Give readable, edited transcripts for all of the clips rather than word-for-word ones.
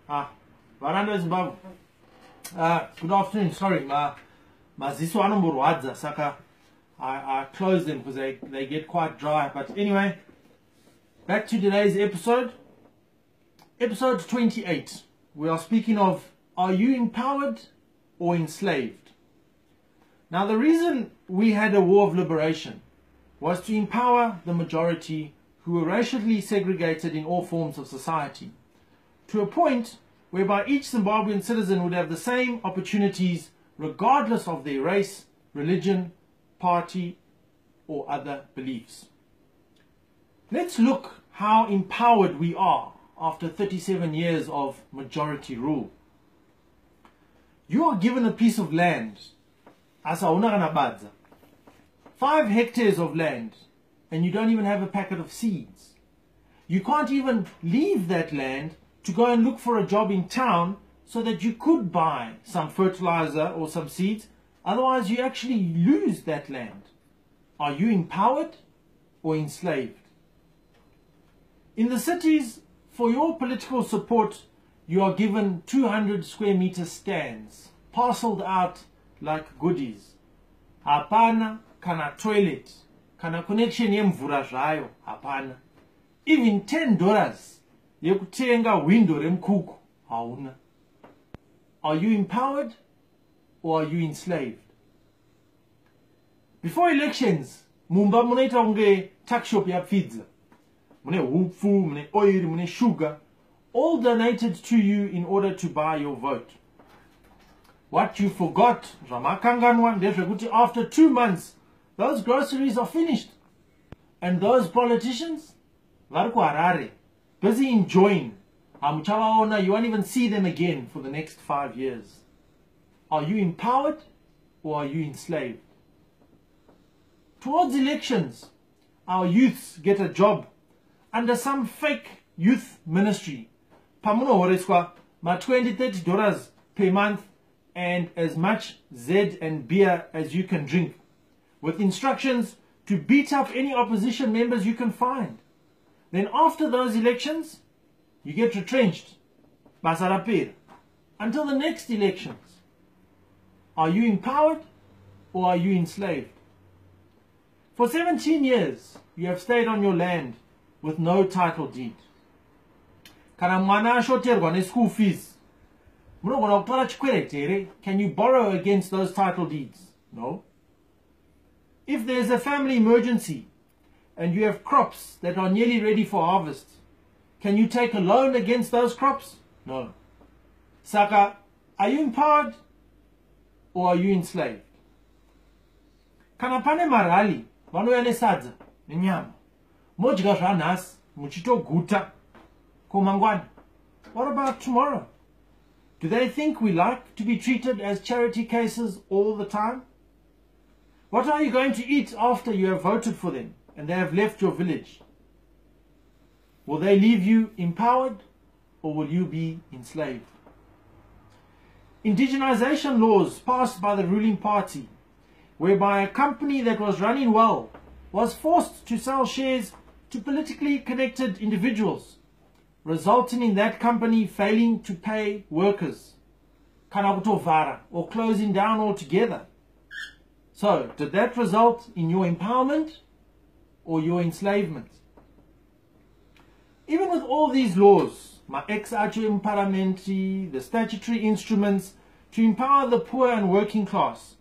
Varanda Zimbabwe. Good afternoon. Sorry, maziso anomborwadza saka I close them because they get quite dry. But anyway, back to today's episode. Episode 28. We are speaking of, are you empowered or enslaved? Now, the reason we had a war of liberation was to empower the majority who were racially segregated in all forms of society, to a point whereby each Zimbabwean citizen would have the same opportunities regardless of their race, religion, party, or other beliefs. Let's look how empowered we are after 37 years of majority rule. You are given a piece of land, 5 hectares of land, and you don't even have a packet of seeds. You can't even leave that land to go and look for a job in town so that you could buy some fertilizer or some seeds. Otherwise, you actually lose that land. Are you empowered or enslaved? In the cities, for your political support, you are given 200 square meter stands, parceled out like goodies. Hapana kana toilet, kana connection yemvura zvayo, hapana. Even $10 yekutenga window remkuku, hauna. Are you empowered or are you enslaved? Before elections, mumba munaita unge tuck shop ya pizza. Mune hupfu, mune oil, mune sugar, all donated to you in order to buy your vote. What you forgot, after 2 months, those groceries are finished. And those politicians, busy enjoying. You won't even see them again for the next 5 years. Are you empowered or are you enslaved? Towards elections, our youths get a job under some fake youth ministry. Pamuno horeswa ma $20-30 per month and as much Z and beer as you can drink, with instructions to beat up any opposition members you can find. Then after those elections, you get retrenched, basarapir, until the next elections. Are you empowered or are you enslaved? For 17 years, you have stayed on your land with no title deed. Kana mwana ashoterwa ne school fees. Can you borrow against those title deeds? No. If there's a family emergency and you have crops that are nearly ready for harvest, can you take a loan against those crops? No. Saka, are you empowered or are you enslaved? Kana pane marali, vanoya nesadza, nenyama. Modya zvanhasi, muchitoguta. Komangwana. What about tomorrow? Do they think we like to be treated as charity cases all the time? What are you going to eat after you have voted for them and they have left your village? Will they leave you empowered or will you be enslaved? Indigenization laws passed by the ruling party, whereby a company that was running well was forced to sell shares to politically connected individuals, resulting in that company failing to pay workers, kanakutovara, or closing down altogether. So, did that result in your empowerment or your enslavement? Even with all these laws, my ex-archim parliamentary, the statutory instruments to empower the poor and working class,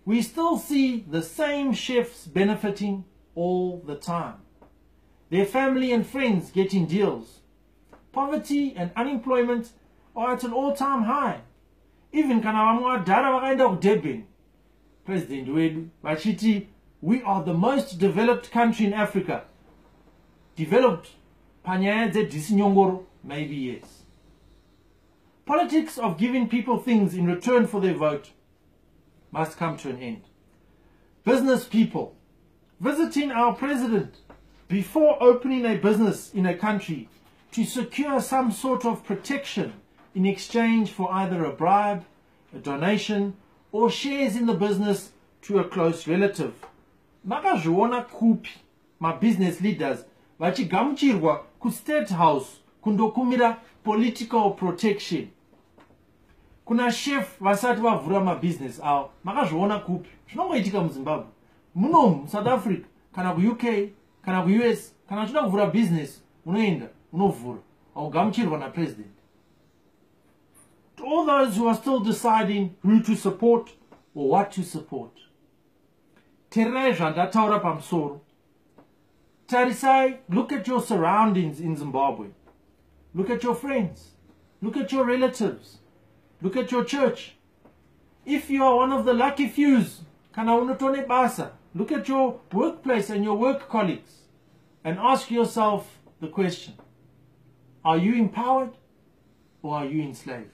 we still see the same chefs benefiting all the time. Their family and friends getting deals. Poverty and unemployment are at an all-time high. Even President Wedu Vachiti, we are the most developed country in Africa. Developed, maybe yes. Politics of giving people things in return for their vote must come to an end. Business people visiting our president before opening a business in a country to secure some sort of protection in exchange for either a bribe, a donation, or shares in the business to a close relative. Makazviona kupi ma business leaders vachigamuchirwa ku State House kundokumira political protection. Kuna chef vasati vavhura mabusiness avo. Makazviona kupi? Zvinongoitika muZimbabwe. Munomu South Africa, kana ku-UK, kana ku-US, kana uchida kuvhura business, unoenda, unovhura. Haugamuchirwa napresident. To all those who are still deciding who to support or what to support, tererai zvandataura pamusoro. Tarisai, look at your surroundings in Zimbabwe. Look at your friends. Look at your relatives. Look at your church. If you are one of the lucky fews, kana unotone basa, look at your workplace and your work colleagues and ask yourself the question, are you empowered or are you enslaved?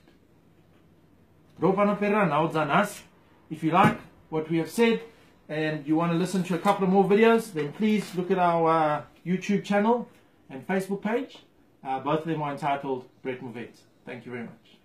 If you like what we have said and you want to listen to a couple of more videos, then please look at our YouTube channel and Facebook page. Both of them are entitled Brett Holley. Thank you very much.